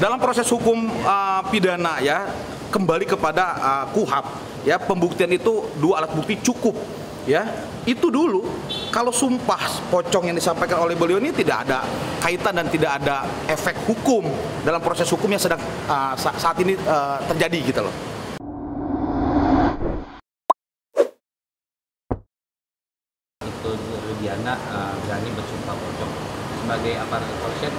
dalam proses hukum pidana ya, kembali kepada KUHP ya, pembuktian itu 2 alat bukti cukup ya. Itu dulu. Kalau sumpah pocong yang disampaikan oleh beliau ini tidak ada kaitan dan tidak ada efek hukum dalam proses hukum yang sedang saat ini terjadi gitu loh. Itu Rudiana berani bersumpah pocong sebagai aparat kepolisian,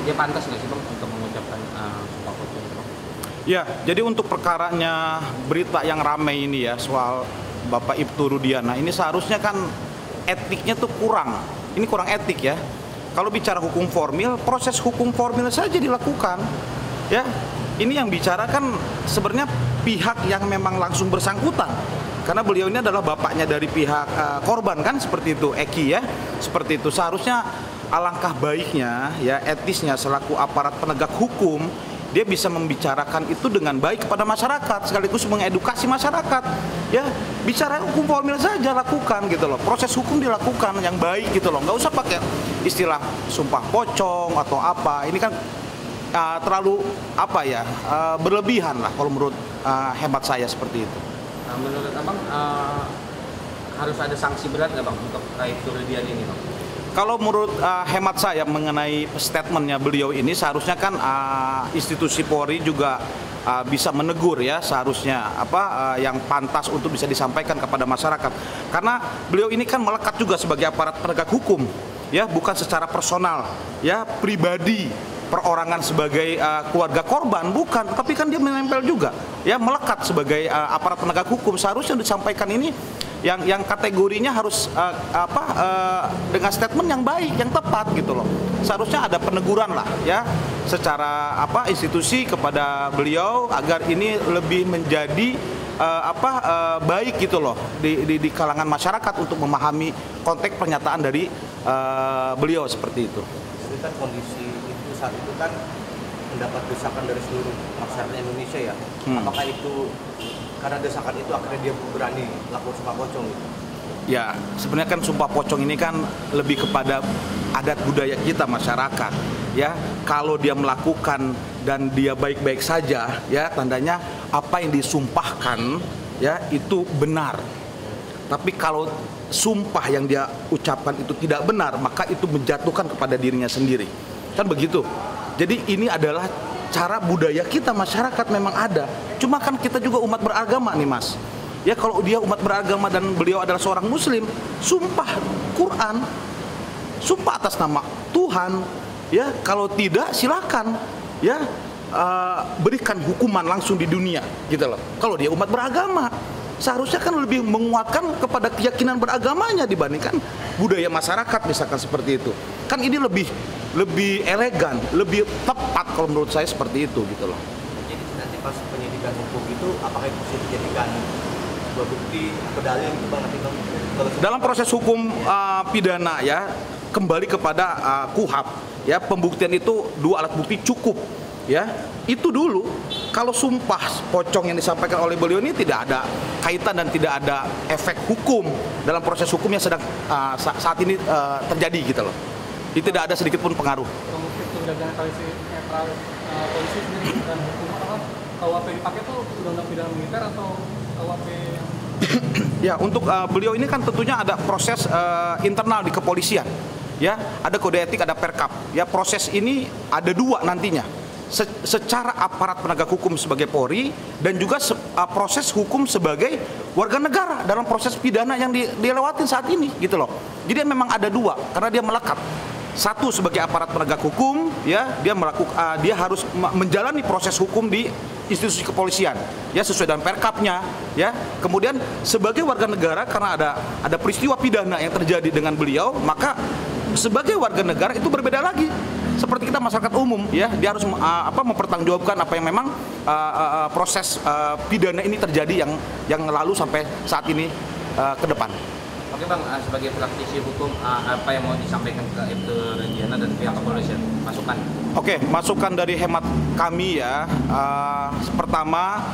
dia pantas nggak sih Bang untuk mengucapkan sumpah pocong Bang? Ya, jadi untuk perkaranya berita yang ramai ini ya soal Bapak Ibtu Rudiana ini seharusnya kan etiknya tuh kurang. Ini kurang etik ya. Kalau bicara hukum formil, proses hukum formil saja dilakukan. Ya, ini yang bicara kan sebenarnya pihak yang memang langsung bersangkutan. Karena beliau ini adalah bapaknya dari pihak korban kan, seperti itu, Eki ya. Seperti itu. Seharusnya alangkah baiknya ya, etisnya selaku aparat penegak hukum, dia bisa membicarakan itu dengan baik kepada masyarakat, sekaligus mengedukasi masyarakat. Ya, bicara hukum formil saja lakukan gitu loh. Proses hukum dilakukan yang baik gitu loh. Nggak usah pakai istilah sumpah pocong atau apa. Ini kan terlalu apa ya, berlebihan lah kalau menurut hemat saya seperti itu. Menurut Abang harus ada sanksi berat nggak Bang untuk Ibtu Rudiana ini Bang? Kalau menurut hemat saya mengenai statementnya beliau ini, seharusnya kan institusi Polri juga bisa menegur ya, seharusnya yang pantas untuk bisa disampaikan kepada masyarakat. Karena beliau ini kan melekat juga sebagai aparat penegak hukum, ya, bukan secara personal, ya, pribadi, perorangan sebagai keluarga korban, bukan, tapi kan dia menempel juga, ya, melekat sebagai aparat penegak hukum. Seharusnya disampaikan ini yang kategorinya harus dengan statement yang baik, yang tepat gitu loh. Seharusnya ada peneguran lah ya secara institusi kepada beliau agar ini lebih menjadi baik gitu loh di kalangan masyarakat untuk memahami konteks pernyataan dari beliau seperti itu. Ini kan kondisi itu saat itu kan mendapat desakan dari seluruh masyarakat Indonesia ya. Apakah itu karena desakan itu akhirnya dia berani melakukan sumpah pocong gitu? Ya, sebenarnya kan sumpah pocong ini kan lebih kepada adat budaya kita masyarakat. Ya, kalau dia melakukan dan dia baik-baik saja, ya, tandanya apa yang disumpahkan ya itu benar. Tapi kalau sumpah yang dia ucapkan itu tidak benar, maka itu menjatuhkan kepada dirinya sendiri. Kan begitu. Jadi ini adalah cara budaya kita masyarakat memang ada. Cuma kan kita juga umat beragama nih Mas. Ya, kalau dia umat beragama dan beliau adalah seorang muslim, sumpah Quran, sumpah atas nama Tuhan. Ya, kalau tidak silakan ya berikan hukuman langsung di dunia gitu loh. Kalau dia umat beragama, seharusnya kan lebih menguatkan kepada keyakinan beragamanya dibandingkan budaya masyarakat misalkan seperti itu. Kan ini lebih elegan, lebih tepat kalau menurut saya seperti itu gitu loh. Jadi nanti pas penyidikan hukum itu apakah itu bisa dijadikan sebuah bukti atau dalil gitu Bang nanti Bang? Dalam proses hukum pidana ya, kembali kepada KUHP ya, pembuktian itu 2 alat bukti cukup ya. Itu dulu. Kalau sumpah pocong yang disampaikan oleh beliau ini tidak ada kaitan dan tidak ada efek hukum dalam proses hukum yang sedang saat ini terjadi gitu loh. Itu tidak ada sedikit pun pengaruh. Mungkin tunjangan polisi sendiri dan hukum apa? KUHP dipakai tuh undang-undang pidana militer atau KUHP? Ya, untuk beliau ini kan tentunya ada proses internal di kepolisian. Ya, ada kode etik, ada perkap. Ya, proses ini ada 2 nantinya. Secara aparat penegak hukum sebagai Polri dan juga proses hukum sebagai warga negara dalam proses pidana yang dilewatin saat ini gitu loh. Jadi memang ada 2 karena dia melekat. Satu sebagai aparat penegak hukum ya, dia harus menjalani proses hukum di institusi kepolisian ya sesuai dengan perkapnya ya. Kemudian sebagai warga negara karena ada peristiwa pidana yang terjadi dengan beliau, maka sebagai warga negara itu berbeda lagi. Seperti kita masyarakat umum ya, dia harus mempertanggungjawabkan apa yang memang proses pidana ini terjadi yang lalu sampai saat ini ke depan. Oke Bang, sebagai praktisi hukum apa yang mau disampaikan ke Ibtu Rudiana dan pihak kepolisian? Masukan. Oke, masukan dari hemat kami ya. Pertama,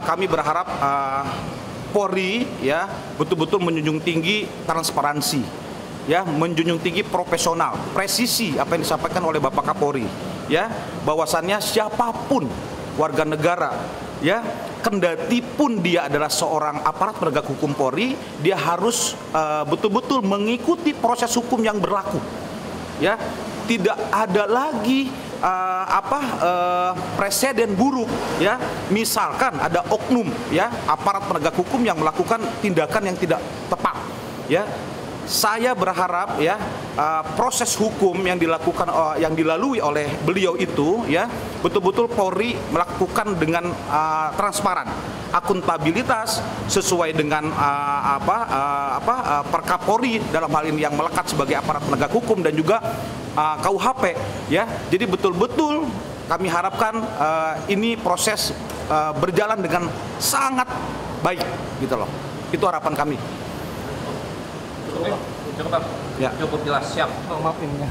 kami berharap Polri ya betul-betul menjunjung tinggi transparansi. Ya, menjunjung tinggi profesional, presisi apa yang disampaikan oleh Bapak Kapolri. ya, bahwasannya siapapun warga negara, ya, kendati pun dia adalah seorang aparat penegak hukum Polri, dia harus betul-betul mengikuti proses hukum yang berlaku, ya. Tidak ada lagi presiden buruk, ya. Misalkan ada oknum, ya, aparat penegak hukum yang melakukan tindakan yang tidak tepat, ya. Saya berharap, ya, proses hukum yang dilalui oleh beliau itu, ya, betul-betul Polri melakukan dengan transparan, akuntabilitas sesuai dengan Perkapolri dalam hal ini yang melekat sebagai aparat penegak hukum, dan juga KUHP, ya. Jadi betul-betul kami harapkan ini proses berjalan dengan sangat baik, gitu loh. Itu harapan kami. Cukup, Bang. Ya. Cukup jelas, siap. Maaf ini ya.